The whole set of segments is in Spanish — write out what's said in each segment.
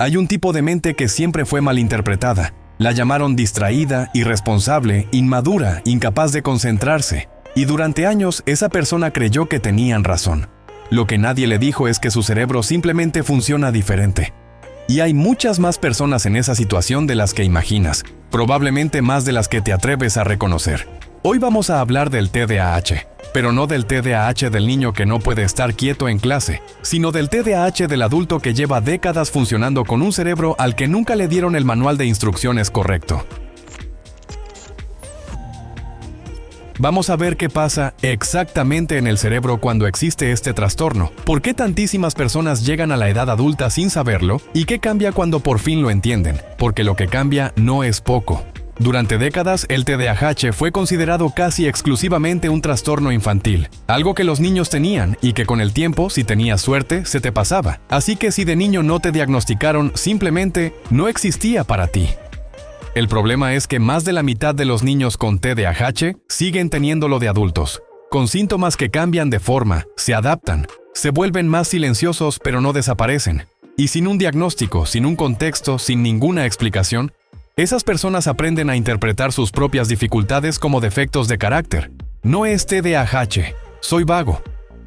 Hay un tipo de mente que siempre fue malinterpretada. La llamaron distraída, irresponsable, inmadura, incapaz de concentrarse. Y durante años esa persona creyó que tenían razón. Lo que nadie le dijo es que su cerebro simplemente funciona diferente. Y hay muchas más personas en esa situación de las que imaginas, probablemente más de las que te atreves a reconocer. Hoy vamos a hablar del TDAH, pero no del TDAH del niño que no puede estar quieto en clase, sino del TDAH del adulto que lleva décadas funcionando con un cerebro al que nunca le dieron el manual de instrucciones correcto. Vamos a ver qué pasa exactamente en el cerebro cuando existe este trastorno, por qué tantísimas personas llegan a la edad adulta sin saberlo y qué cambia cuando por fin lo entienden, porque lo que cambia no es poco. Durante décadas, el TDAH fue considerado casi exclusivamente un trastorno infantil, algo que los niños tenían y que con el tiempo, si tenías suerte, se te pasaba. Así que si de niño no te diagnosticaron, simplemente no existía para ti. El problema es que más de la mitad de los niños con TDAH siguen teniéndolo de adultos, con síntomas que cambian de forma, se adaptan, se vuelven más silenciosos pero no desaparecen. Y sin un diagnóstico, sin un contexto, sin ninguna explicación, esas personas aprenden a interpretar sus propias dificultades como defectos de carácter. No es TDAH, soy vago.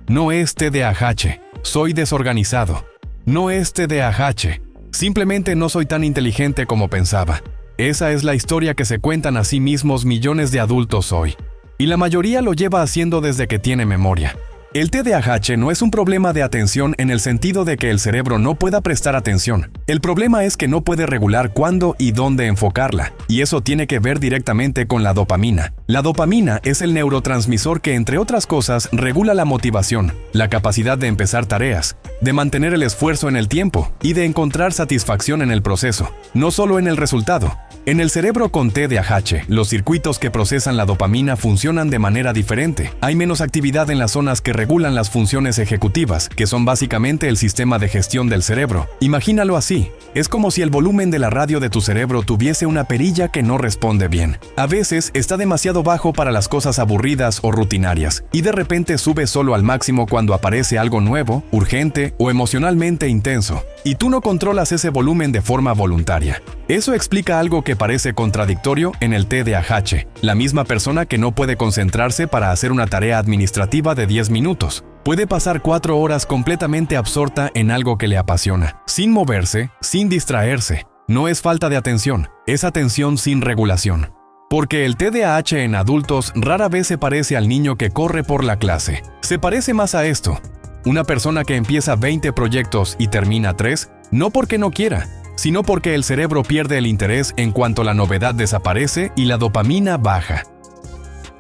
No es TDAH, soy desorganizado. No es TDAH, simplemente no soy tan inteligente como pensaba. Esa es la historia que se cuentan a sí mismos millones de adultos hoy. Y la mayoría lo lleva haciendo desde que tiene memoria. El TDAH no es un problema de atención en el sentido de que el cerebro no pueda prestar atención. El problema es que no puede regular cuándo y dónde enfocarla, y eso tiene que ver directamente con la dopamina. La dopamina es el neurotransmisor que, entre otras cosas, regula la motivación, la capacidad de empezar tareas, de mantener el esfuerzo en el tiempo y de encontrar satisfacción en el proceso, no solo en el resultado. En el cerebro con TDAH, los circuitos que procesan la dopamina funcionan de manera diferente. Hay menos actividad en las zonas que regulan las funciones ejecutivas, que son básicamente el sistema de gestión del cerebro. Imagínalo así. Es como si el volumen de la radio de tu cerebro tuviese una perilla que no responde bien. A veces está demasiado bajo para las cosas aburridas o rutinarias, y de repente sube solo al máximo cuando aparece algo nuevo, urgente o emocionalmente intenso. Y tú no controlas ese volumen de forma voluntaria. Eso explica algo que parece contradictorio en el TDAH. La misma persona que no puede concentrarse para hacer una tarea administrativa de 10 minutos. Puede pasar 4 horas completamente absorta en algo que le apasiona, sin moverse, sin distraerse. No es falta de atención, es atención sin regulación. Porque el TDAH en adultos rara vez se parece al niño que corre por la clase. Se parece más a esto. Una persona que empieza 20 proyectos y termina 3, no porque no quiera, sino porque el cerebro pierde el interés en cuanto la novedad desaparece y la dopamina baja.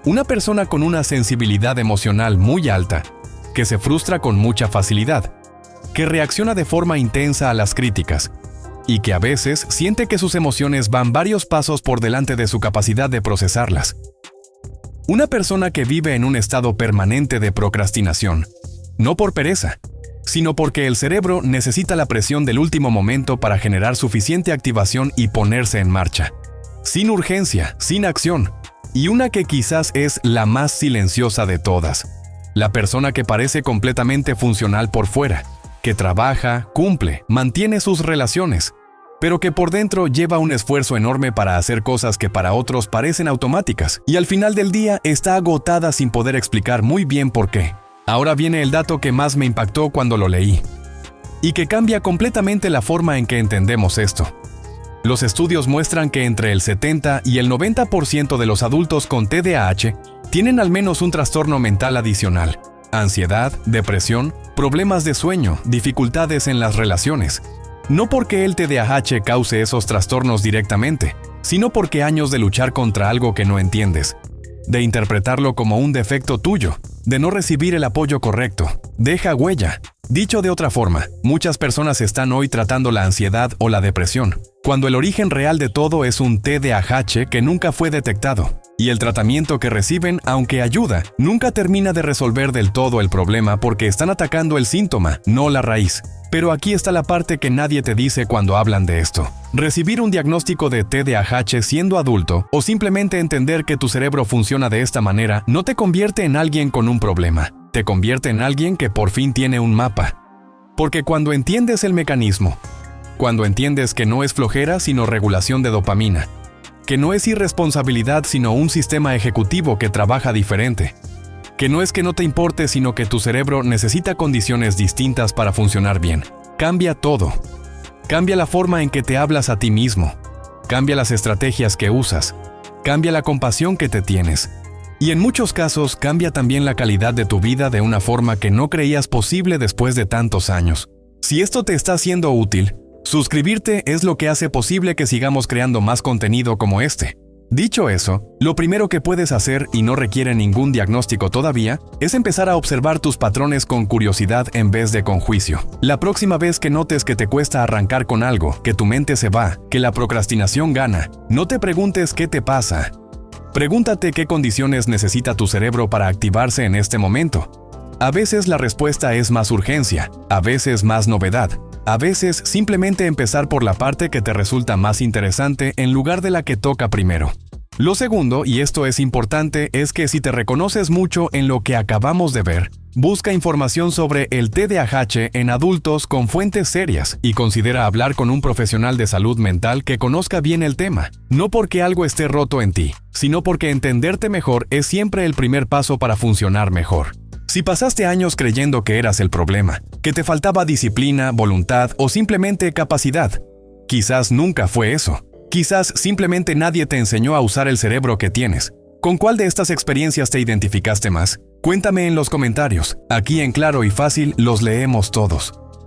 Una persona con una sensibilidad emocional muy alta, que se frustra con mucha facilidad, que reacciona de forma intensa a las críticas, y que a veces siente que sus emociones van varios pasos por delante de su capacidad de procesarlas. Una persona que vive en un estado permanente de procrastinación, no por pereza, sino porque el cerebro necesita la presión del último momento para generar suficiente activación y ponerse en marcha. Sin urgencia, sin acción, y una que quizás es la más silenciosa de todas. La persona que parece completamente funcional por fuera, que trabaja, cumple, mantiene sus relaciones, pero que por dentro lleva un esfuerzo enorme para hacer cosas que para otros parecen automáticas, y al final del día está agotada sin poder explicar muy bien por qué. Ahora viene el dato que más me impactó cuando lo leí, y que cambia completamente la forma en que entendemos esto. Los estudios muestran que entre el 70 y el 90% de los adultos con TDAH tienen al menos un trastorno mental adicional: ansiedad, depresión, problemas de sueño, dificultades en las relaciones. No porque el TDAH cause esos trastornos directamente, sino porque años de luchar contra algo que no entiendes, de interpretarlo como un defecto tuyo, de no recibir el apoyo correcto, deja huella. Dicho de otra forma, muchas personas están hoy tratando la ansiedad o la depresión, cuando el origen real de todo es un TDAH que nunca fue detectado, y el tratamiento que reciben, aunque ayuda, nunca termina de resolver del todo el problema porque están atacando el síntoma, no la raíz. Pero aquí está la parte que nadie te dice cuando hablan de esto. Recibir un diagnóstico de TDAH siendo adulto, o simplemente entender que tu cerebro funciona de esta manera, no te convierte en alguien con un problema. Te convierte en alguien que por fin tiene un mapa. Porque cuando entiendes el mecanismo, cuando entiendes que no es flojera sino regulación de dopamina, que no es irresponsabilidad sino un sistema ejecutivo que trabaja diferente, que no es que no te importe sino que tu cerebro necesita condiciones distintas para funcionar bien. Cambia todo. Cambia la forma en que te hablas a ti mismo, cambia las estrategias que usas, cambia la compasión que te tienes. Y en muchos casos cambia también la calidad de tu vida de una forma que no creías posible después de tantos años. Si esto te está siendo útil, suscribirte es lo que hace posible que sigamos creando más contenido como este. Dicho eso, lo primero que puedes hacer, y no requiere ningún diagnóstico todavía, es empezar a observar tus patrones con curiosidad en vez de con juicio. La próxima vez que notes que te cuesta arrancar con algo, que tu mente se va, que la procrastinación gana, no te preguntes qué te pasa. Pregúntate qué condiciones necesita tu cerebro para activarse en este momento. A veces la respuesta es más urgencia, a veces más novedad, a veces simplemente empezar por la parte que te resulta más interesante en lugar de la que toca primero. Lo segundo, y esto es importante, es que si te reconoces mucho en lo que acabamos de ver, busca información sobre el TDAH en adultos con fuentes serias y considera hablar con un profesional de salud mental que conozca bien el tema, no porque algo esté roto en ti, sino porque entenderte mejor es siempre el primer paso para funcionar mejor. Si pasaste años creyendo que eras el problema, que te faltaba disciplina, voluntad o simplemente capacidad, quizás nunca fue eso. Quizás simplemente nadie te enseñó a usar el cerebro que tienes. ¿Con cuál de estas experiencias te identificaste más? Cuéntame en los comentarios. Aquí en Claro y Fácil los leemos todos.